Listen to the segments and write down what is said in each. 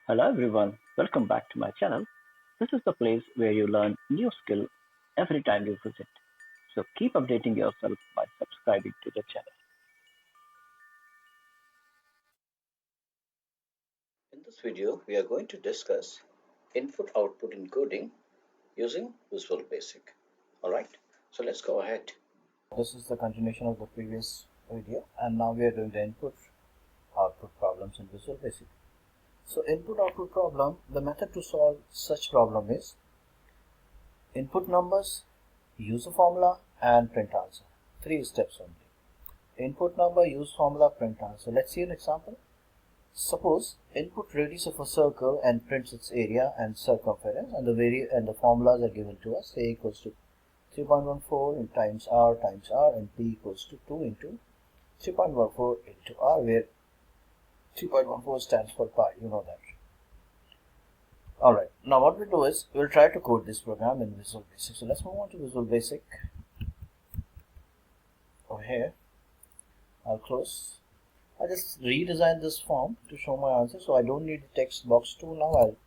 Hello everyone, welcome back to my channel. This is the place where you learn new skill every time you visit. So keep updating yourself by subscribing to the channel. In this video, we are going to discuss input-output encoding using Visual Basic. Alright, so let's go ahead. This is the continuation of the previous video, and now we are doing the input output problems in Visual Basic. So input output problem, the method to solve such problem is input numbers, use a formula, and print answer. 3 steps only. Input number, use formula, print answer. Let's see an example. Suppose input radius of a circle and prints its area and circumference, and the formulas are given to us. A equals to 3.14 times r, and p equals to 2 into 3.14 into r, where 3.14 stands for pi. You know that. Alright, now what we do is we'll try to code this program in Visual Basic. So let's move on to Visual Basic. Over here, I'll close. I just redesigned this form to show my answer, so I don't need the text box 2 now. I'll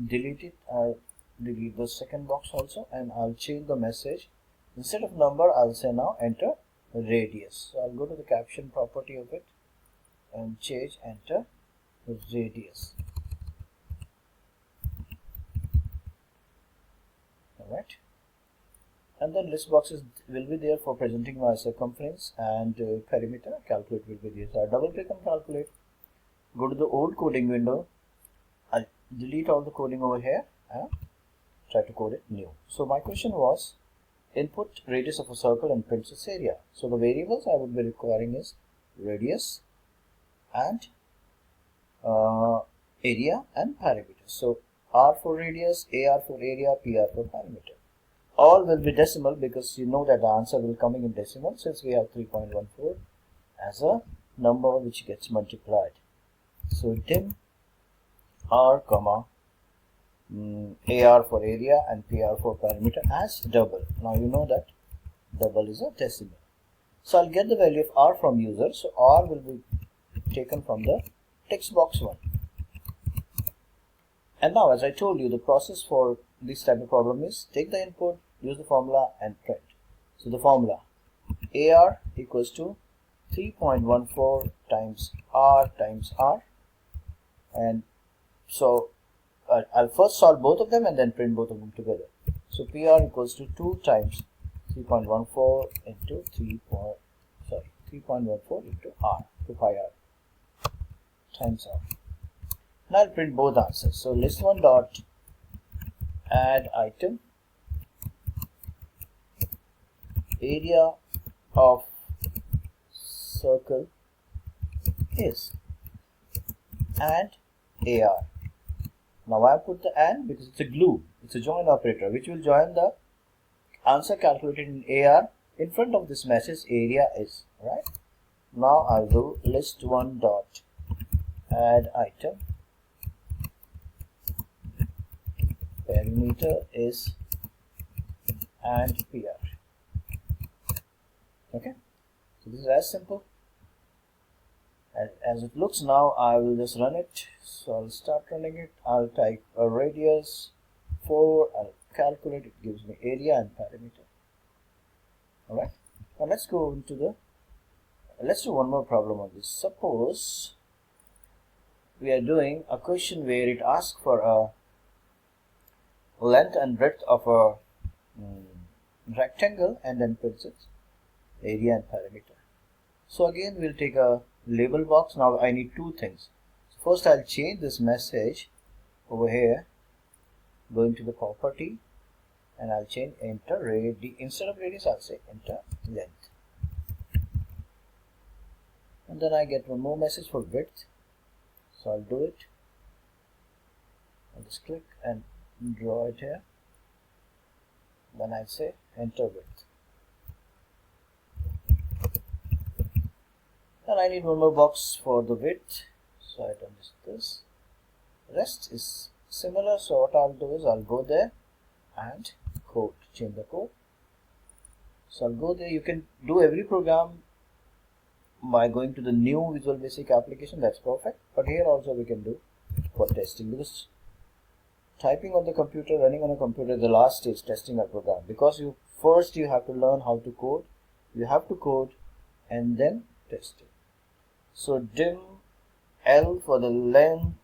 delete it. I'll delete the second box also, and I'll change the message. Instead of number, I'll say now enter radius. So I'll go to the caption property of it and change enter radius. Alright, and then list boxes will be there for presenting my circumference and perimeter. Calculate will be there. So I double click on calculate, go to the old coding window, I'll delete all the coding over here and try to code it new. So my question was input radius of a circle and prints its area. So the variables I would be requiring is radius and area and parameter. So R for radius, AR for area, PR for parameter. All will be decimal because you know that the answer will coming in decimal, since we have 3.14 as a number which gets multiplied. So dim R comma AR for area and PR for parameter as double. Now you know that double is a decimal. So I'll get the value of R from user. So R will be taken from the text box 1. And now, as I told you, the process for this type of problem is take the input, use the formula and print. So the formula AR equals to 3.14 times R, and so I'll first solve both of them and then print both of them together. So PR equals to 2 times 3.14 into 3.14 into R, 2 pi R times R. Now I'll print both answers. So list1 dot add item, area of circle is and AR. Now I put the and because it's a glue, it's a join operator which will join the answer calculated in AR in front of this message area is. Right. Now I'll do list1 dot add item, perimeter is and PR. Okay, so this is as simple as it looks. Now I will just run it. So I'll start running it. I'll type a radius 4, I'll calculate, it gives me area and perimeter. Alright, now let's go into the let's do one more problem on this. Suppose we are doing a question where it asks for a length and breadth of a rectangle and then puts its area and perimeter. So again we'll take a label box. Now I need two things. So first I'll change this message over here, going to the property, and I'll change enter radius. Instead of radius I'll say enter length, and then I get one more message for width. So I'll do it. I'll just click and draw it here. Then I say enter width. Then I need one more box for the width, so I done this. Rest is similar, so what I'll do is I'll go there and code, change the code. So I'll go there. You can do every program by going to the new Visual Basic application, that's perfect, but here also we can do for testing, because typing on the computer, running on a computer, the last stage testing a program, because you have to learn how to code. You have to code and then test it. So dim L for the length,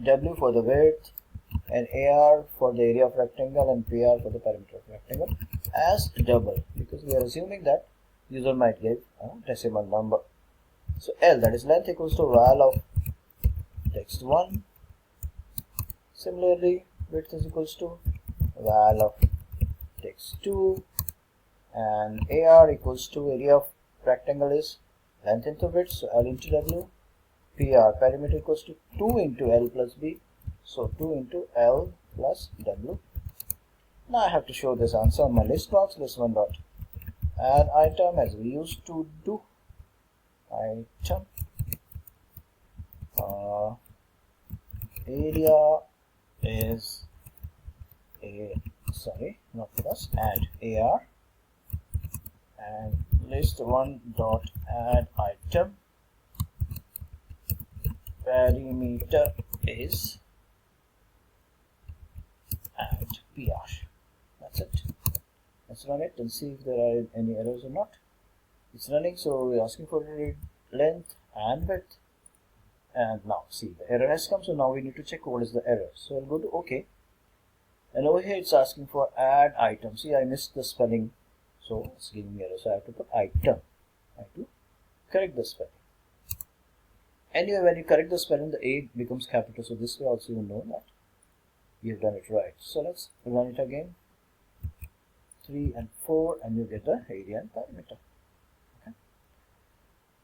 W for the width, and AR for the area of rectangle, and PR for the perimeter of rectangle as double, because we are assuming that user might give a decimal number. So L, that is length, equals to val of text1. Similarly, width is equals to val of text2, and AR equals to area of rectangle is length into width, so L into W. PR, perimeter, equals to 2 into L plus B, so 2 into L plus W. Now I have to show this answer on my list box. List1 dot add item, as we used to do. Item area is add AR, and list1 dot add item, perimeter is add PR. That's it. Let's run it and see if there are any errors or not. It's running, so we're asking for length and width. And now see, the error has come, so now we need to check what is the error. So I'll go to OK, and over here it's asking for add item. See, I missed the spelling, so it's giving me error, so I have to put item. I have to correct the spelling. Anyway, when you correct the spelling, the A becomes capital, so this way also you know that you have done it right. So let's run it again, 3 and 4, and you get the area and perimeter. Okay.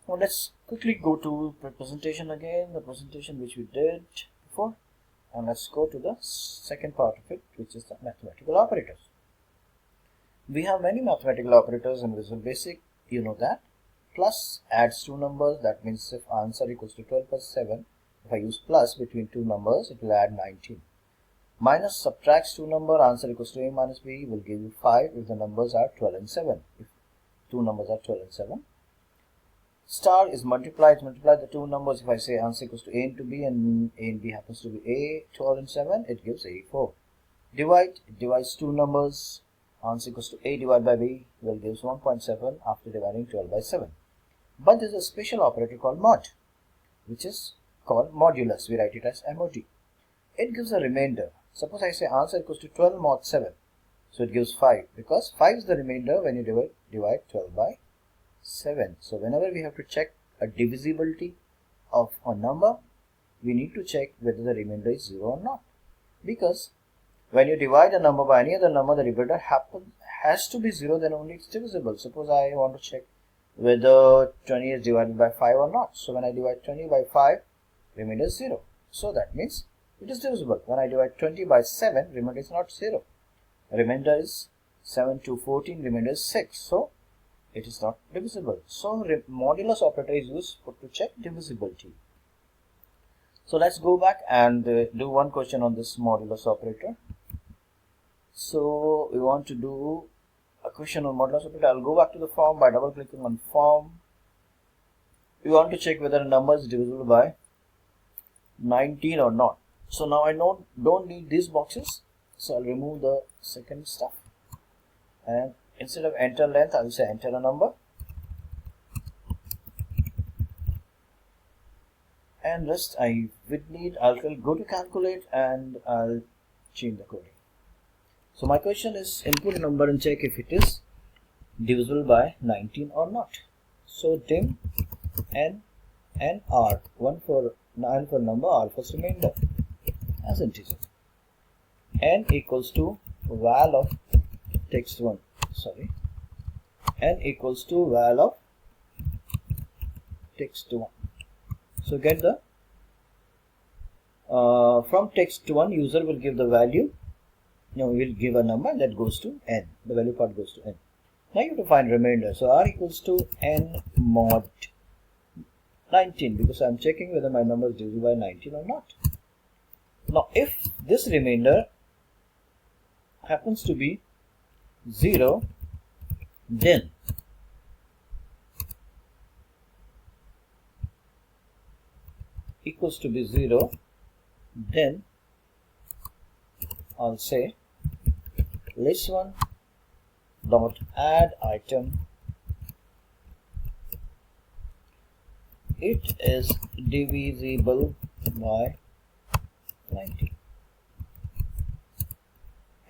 Now let's quickly go to the presentation again, the presentation which we did before, and let's go to the second part of it, which is the mathematical operators. We have many mathematical operators in Visual Basic, you know that. Plus adds two numbers, that means if answer equals to 12 plus 7, if I use plus between two numbers, it will add 19. Minus subtracts two numbers, answer equals to A minus B, will give you 5 if the numbers are 12 and 7. If two numbers are 12 and 7. Star is multiply the two numbers. If I say answer equals to A into B, and A and B happens to be A 12 and 7, it gives A 4. Divide, it divides two numbers, answer equals to A divided by B will gives 1.7 after dividing 12 by 7. But there is a special operator called mod, which is called modulus. We write it as MOD. It gives a remainder. Suppose I say answer equals to 12 mod 7. So it gives 5, because 5 is the remainder when you divide 12 by 7. So whenever we have to check a divisibility of a number, we need to check whether the remainder is 0 or not. Because when you divide a number by any other number, the remainder has to be 0, then only it's divisible. Suppose I want to check whether 20 is divided by 5 or not. So when I divide 20 by 5, remainder is 0. So that means it is divisible. When I divide 20 by 7, remainder is not 0. Remainder is 7 to 14, remainder is 6. So it is not divisible. So modulus operator is used to check divisibility. So let's go back and do one question on this modulus operator. So we want to do a question on modulus operator. I'll go back to the form by double clicking on form. We want to check whether a number is divisible by 19 or not. So now I don't need these boxes, so I'll remove the second stuff, and instead of enter length, I'll say enter a number, and rest I would need. I'll go to calculate and I'll change the coding. So my question is input a number and check if it is divisible by 19 or not. So dim n and r, 1 for 9 for number, r for remainder as integer. N equals to val of text1. N equals to val of text1. So get the from text1, user will give the value. Now we will give a number that goes to n. The value part goes to n. Now you have to find remainder. So r equals to n mod 19, because I am checking whether my number is divisible by 19 or not. Now if this remainder happens to be 0, then equals to be 0, Then I'll say list1 dot add item. It is divisible by 90.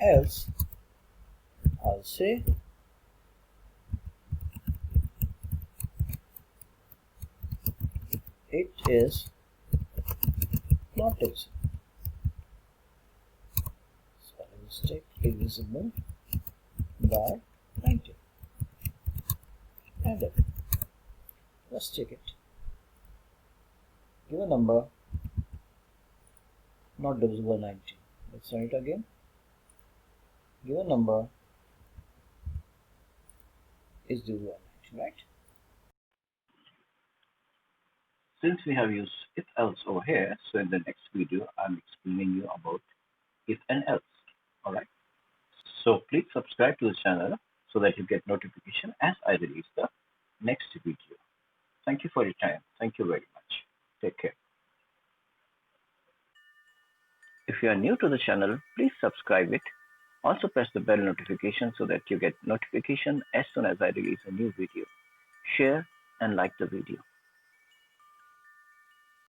Else I'll say it is not divisible. Spelling mistake, divisible by 90. Enter. Let's check it. Give a number not divisible by 90. Let's run it again. Give a number is divisible by 90, right? Since we have used if else over here, so in the next video, I'm explaining you about if and else. Alright. So please subscribe to the channel so that you get notification as I release the next video. Thank you for your time. Thank you very much. Take care. If you are new to the channel, please subscribe it. Also press the bell notification so that you get notification as soon as I release a new video. Share and like the video.